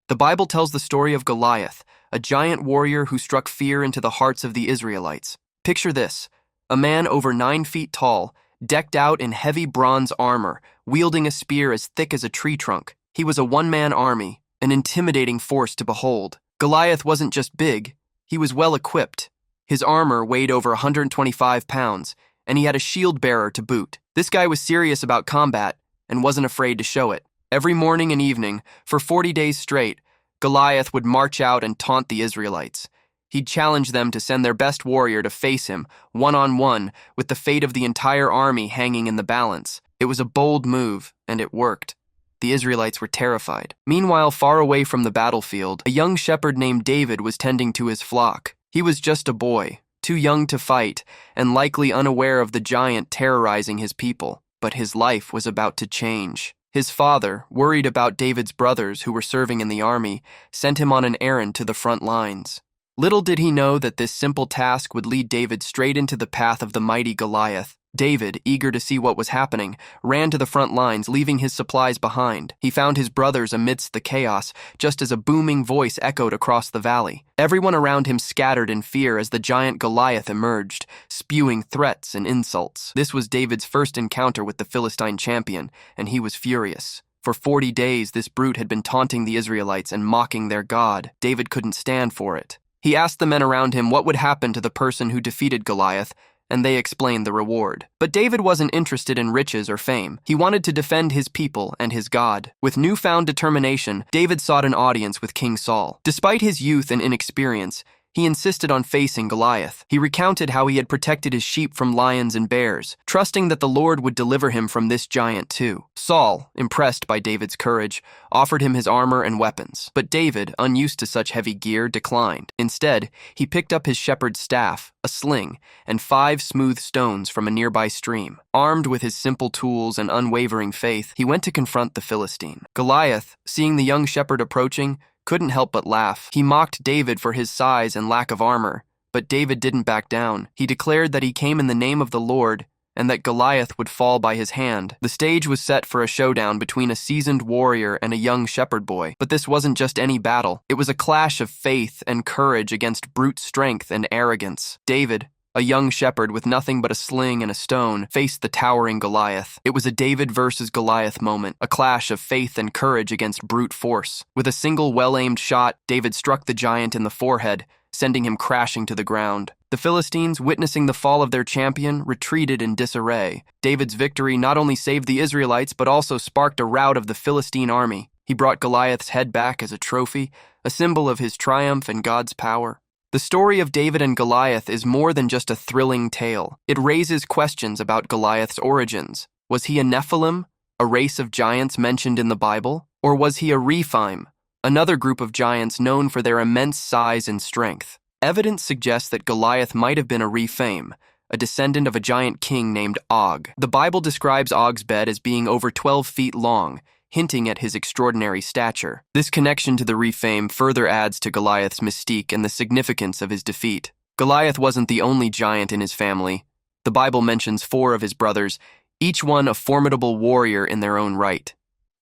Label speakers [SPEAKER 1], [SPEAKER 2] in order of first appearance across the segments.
[SPEAKER 1] The Bible tells the story of Goliath, a giant warrior who struck fear into the hearts of the Israelites. Picture this: a man over 9 feet tall, decked out in heavy bronze armor, wielding a spear as thick as a tree trunk. He was a one-man army, an intimidating force to behold. Goliath wasn't just big, he was well-equipped. His armor weighed over 125 pounds, and he had a shield bearer to boot. This guy was serious about combat and wasn't afraid to show it. Every morning and evening, for 40 days straight, Goliath would march out and taunt the Israelites. He'd challenge them to send their best warrior to face him, one-on-one, with the fate of the entire army hanging in the balance. It was a bold move, and it worked. The Israelites were terrified. Meanwhile, far away from the battlefield, a young shepherd named David was tending to his flock. He was just a boy, too young to fight, and likely unaware of the giant terrorizing his people. But his life was about to change. His father, worried about David's brothers who were serving in the army, sent him on an errand to the front lines. Little did he know that this simple task would lead David straight into the path of the mighty Goliath. David, eager to see what was happening, ran to the front lines, leaving his supplies behind. He found his brothers amidst the chaos, just as a booming voice echoed across the valley. Everyone around him scattered in fear as the giant Goliath emerged, spewing threats and insults. This was David's first encounter with the Philistine champion, and he was furious. For 40 days, this brute had been taunting the Israelites and mocking their God. David couldn't stand for it. He asked the men around him what would happen to the person who defeated Goliath, and they explained the reward. But David wasn't interested in riches or fame. He wanted to defend his people and his God. With newfound determination, David sought an audience with King Saul. Despite his youth and inexperience, he insisted on facing Goliath. He recounted how he had protected his sheep from lions and bears, trusting that the Lord would deliver him from this giant too. Saul, impressed by David's courage, offered him his armor and weapons. But David, unused to such heavy gear, declined. Instead, he picked up his shepherd's staff, a sling, and 5 smooth stones from a nearby stream. Armed with his simple tools and unwavering faith, he went to confront the Philistine. Goliath, seeing the young shepherd approaching, couldn't help but laugh. He mocked David for his size and lack of armor, but David didn't back down. He declared that he came in the name of the Lord and that Goliath would fall by his hand. The stage was set for a showdown between a seasoned warrior and a young shepherd boy. But this wasn't just any battle. It was a clash of faith and courage against brute strength and arrogance. David, a young shepherd with nothing but a sling and a stone, faced the towering Goliath. It was a David versus Goliath moment, a clash of faith and courage against brute force. With a single well-aimed shot, David struck the giant in the forehead, sending him crashing to the ground. The Philistines, witnessing the fall of their champion, retreated in disarray. David's victory not only saved the Israelites, but also sparked a rout of the Philistine army. He brought Goliath's head back as a trophy, a symbol of his triumph and God's power. The story of David and Goliath is more than just a thrilling tale. It raises questions about Goliath's origins. Was he a Nephilim, a race of giants mentioned in the Bible? Or was he a Rephaim, another group of giants known for their immense size and strength? Evidence suggests that Goliath might have been a Rephaim, a descendant of a giant king named Og. The Bible describes Og's bed as being over 12 feet long, hinting at his extraordinary stature. This connection to the Rephaim further adds to Goliath's mystique and the significance of his defeat. Goliath wasn't the only giant in his family. The Bible mentions 4 of his brothers, each one a formidable warrior in their own right.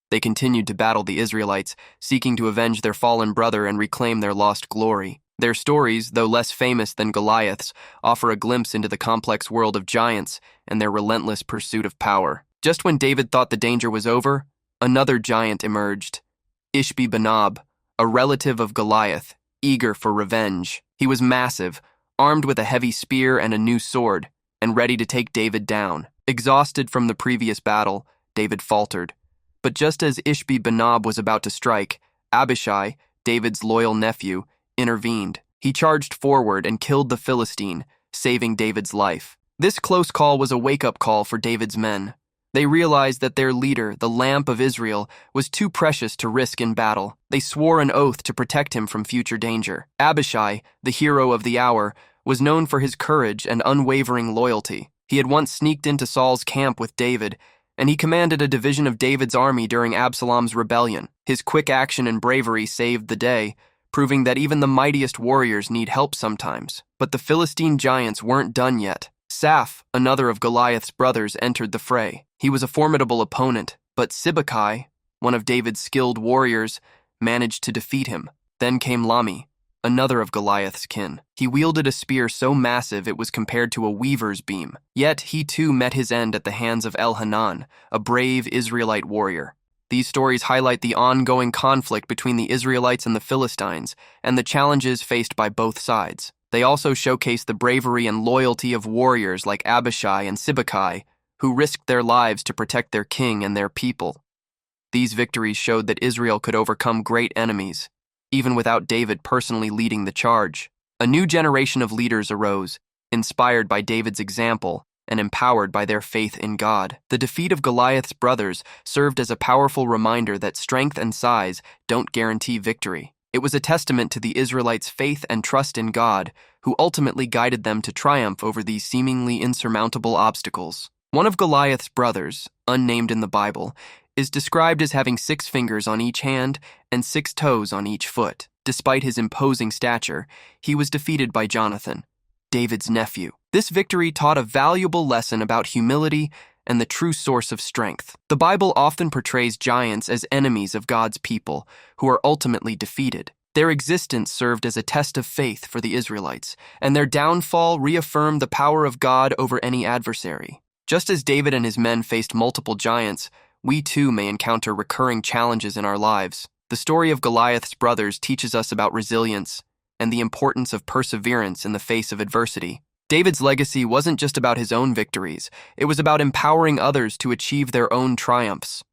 [SPEAKER 1] They continued to battle the Israelites, seeking to avenge their fallen brother and reclaim their lost glory. Their stories, though less famous than Goliath's, offer a glimpse into the complex world of giants and their relentless pursuit of power. Just when David thought the danger was over, another giant emerged, Ishbi-Benob, a relative of Goliath, eager for revenge. He was massive, armed with a heavy spear and a new sword, and ready to take David down. Exhausted from the previous battle, David faltered. But just as Ishbi-Benob was about to strike, Abishai, David's loyal nephew, intervened. He charged forward and killed the Philistine, saving David's life. This close call was a wake-up call for David's men. They realized that their leader, the Lamp of Israel, was too precious to risk in battle. They swore an oath to protect him from future danger. Abishai, the hero of the hour, was known for his courage and unwavering loyalty. He had once sneaked into Saul's camp with David, and he commanded a division of David's army during Absalom's rebellion. His quick action and bravery saved the day, proving that even the mightiest warriors need help sometimes. But the Philistine giants weren't done yet. Saph, another of Goliath's brothers, entered the fray. He was a formidable opponent, but Sibbecai, one of David's skilled warriors, managed to defeat him. Then came Lami, another of Goliath's kin. He wielded a spear so massive it was compared to a weaver's beam. Yet he too met his end at the hands of El-Hanan, a brave Israelite warrior. These stories highlight the ongoing conflict between the Israelites and the Philistines, and the challenges faced by both sides. They also showcase the bravery and loyalty of warriors like Abishai and Sibbecai, who risked their lives to protect their king and their people. These victories showed that Israel could overcome great enemies, even without David personally leading the charge. A new generation of leaders arose, inspired by David's example and empowered by their faith in God. The defeat of Goliath's brothers served as a powerful reminder that strength and size don't guarantee victory. It was a testament to the Israelites' faith and trust in God, who ultimately guided them to triumph over these seemingly insurmountable obstacles. One of Goliath's brothers, unnamed in the Bible, is described as having 6 fingers on each hand and 6 toes on each foot. Despite his imposing stature, he was defeated by Jonathan, David's nephew. This victory taught a valuable lesson about humility and the true source of strength. The Bible often portrays giants as enemies of God's people, who are ultimately defeated. Their existence served as a test of faith for the Israelites, and their downfall reaffirmed the power of God over any adversary. Just as David and his men faced multiple giants, we too may encounter recurring challenges in our lives. The story of Goliath's brothers teaches us about resilience and the importance of perseverance in the face of adversity. David's legacy wasn't just about his own victories, it was about empowering others to achieve their own triumphs.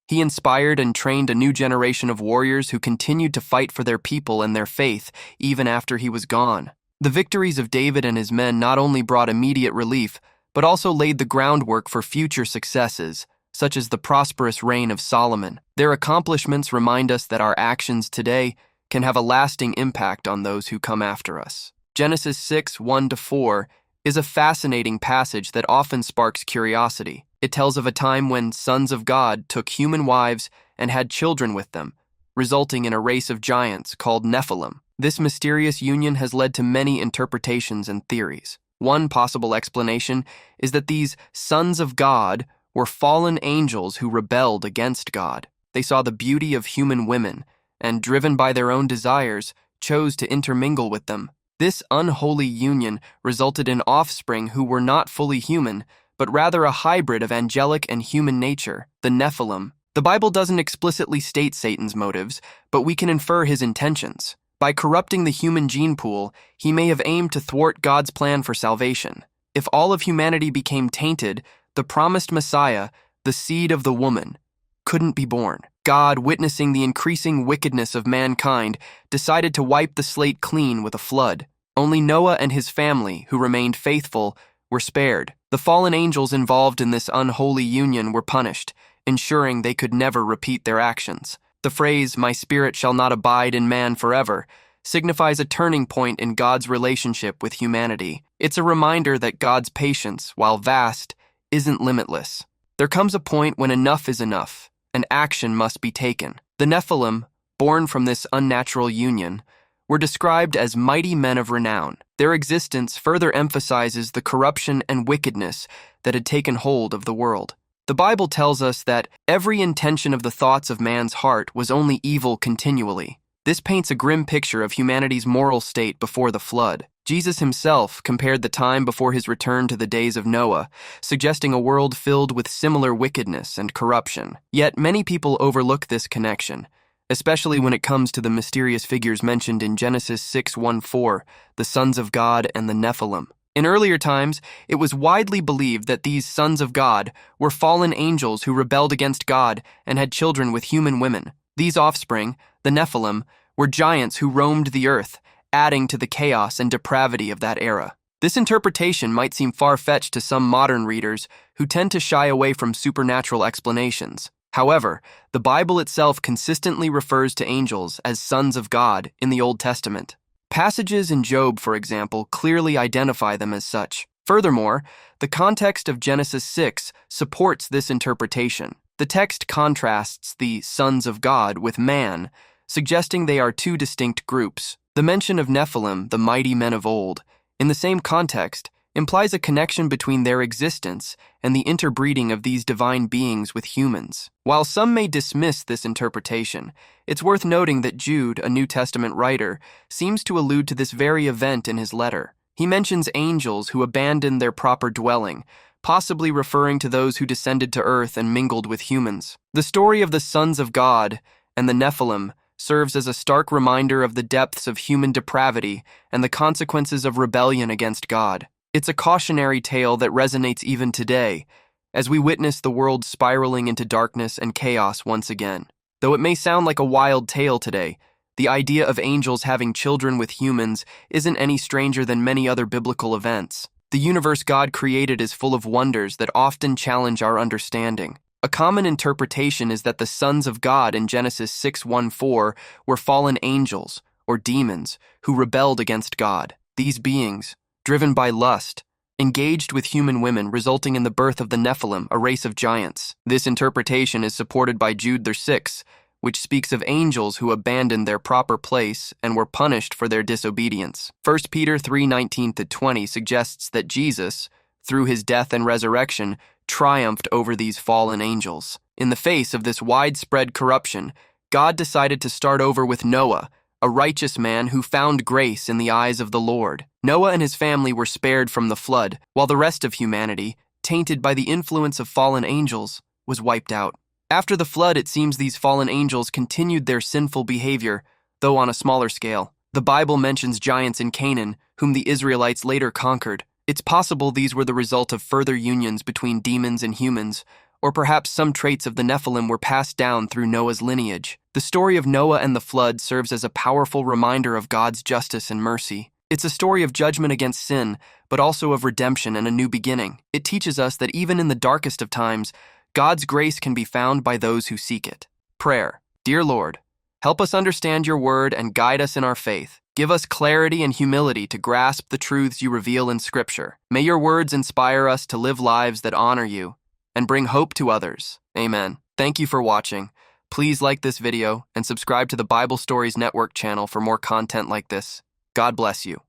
[SPEAKER 1] He inspired and trained a new generation of warriors who continued to fight for their people and their faith even after he was gone. The victories of David and his men not only brought immediate relief, but also laid the groundwork for future successes, such as the prosperous reign of Solomon. Their accomplishments remind us that our actions today can have a lasting impact on those who come after us. Genesis 6:1-4 is a fascinating passage that often sparks curiosity. It tells of a time when sons of God took human wives and had children with them, resulting in a race of giants called Nephilim. This mysterious union has led to many interpretations and theories. One possible explanation is that these sons of God were fallen angels who rebelled against God. They saw the beauty of human women and, driven by their own desires, chose to intermingle with them. This unholy union resulted in offspring who were not fully human, but rather a hybrid of angelic and human nature, the Nephilim. The Bible doesn't explicitly state Satan's motives, but we can infer his intentions. By corrupting the human gene pool, he may have aimed to thwart God's plan for salvation. If all of humanity became tainted, the promised Messiah, the seed of the woman, couldn't be born. God, witnessing the increasing wickedness of mankind, decided to wipe the slate clean with a flood. Only Noah and his family, who remained faithful, were spared. The fallen angels involved in this unholy union were punished, ensuring they could never repeat their actions. The phrase, "My spirit shall not abide in man forever," signifies a turning point in God's relationship with humanity. It's a reminder that God's patience, while vast, isn't limitless. There comes a point when enough is enough, and action must be taken. The Nephilim, born from this unnatural union, were described as mighty men of renown. Their existence further emphasizes the corruption and wickedness that had taken hold of the world. The Bible tells us that every intention of the thoughts of man's heart was only evil continually. This paints a grim picture of humanity's moral state before the flood. Jesus himself compared the time before his return to the days of Noah, suggesting a world filled with similar wickedness and corruption. Yet many people overlook this connection, especially when it comes to the mysterious figures mentioned in Genesis 6:1-4, the sons of God and the Nephilim. In earlier times, it was widely believed that these sons of God were fallen angels who rebelled against God and had children with human women. These offspring, the Nephilim, were giants who roamed the earth, adding to the chaos and depravity of that era. This interpretation might seem far-fetched to some modern readers who tend to shy away from supernatural explanations. However, the Bible itself consistently refers to angels as sons of God in the Old Testament. Passages in Job, for example, clearly identify them as such. Furthermore, the context of Genesis 6 supports this interpretation. The text contrasts the sons of God with man, suggesting they are two distinct groups. The mention of Nephilim, the mighty men of old, in the same context, implies a connection between their existence and the interbreeding of these divine beings with humans. While some may dismiss this interpretation, it's worth noting that Jude, a New Testament writer, seems to allude to this very event in his letter. He mentions angels who abandoned their proper dwelling, possibly referring to those who descended to earth and mingled with humans. The story of the sons of God and the Nephilim serves as a stark reminder of the depths of human depravity and the consequences of rebellion against God. It's a cautionary tale that resonates even today, as we witness the world spiraling into darkness and chaos once again. Though it may sound like a wild tale today, the idea of angels having children with humans isn't any stranger than many other biblical events. The universe God created is full of wonders that often challenge our understanding. A common interpretation is that the sons of God in Genesis 6:1-4 were fallen angels, or demons, who rebelled against God. These beings, driven by lust, engaged with human women, resulting in the birth of the Nephilim, a race of giants. This interpretation is supported by Jude 6, which speaks of angels who abandoned their proper place and were punished for their disobedience. 1 Peter 3:19-20 suggests that Jesus, through his death and resurrection, triumphed over these fallen angels. In the face of this widespread corruption, God decided to start over with Noah, a righteous man who found grace in the eyes of the Lord. Noah and his family were spared from the flood, while the rest of humanity, tainted by the influence of fallen angels, was wiped out. After the flood, it seems these fallen angels continued their sinful behavior, though on a smaller scale. The Bible mentions giants in Canaan, whom the Israelites later conquered. It's possible these were the result of further unions between demons and humans, or perhaps some traits of the Nephilim were passed down through Noah's lineage. The story of Noah and the flood serves as a powerful reminder of God's justice and mercy. It's a story of judgment against sin, but also of redemption and a new beginning. It teaches us that even in the darkest of times, God's grace can be found by those who seek it. Prayer. Dear Lord, help us understand your word and guide us in our faith. Give us clarity and humility to grasp the truths you reveal in Scripture. May your words inspire us to live lives that honor you and bring hope to others. Amen. Thank you for watching. Please like this video and subscribe to the Bible Stories Network channel for more content like this. God bless you.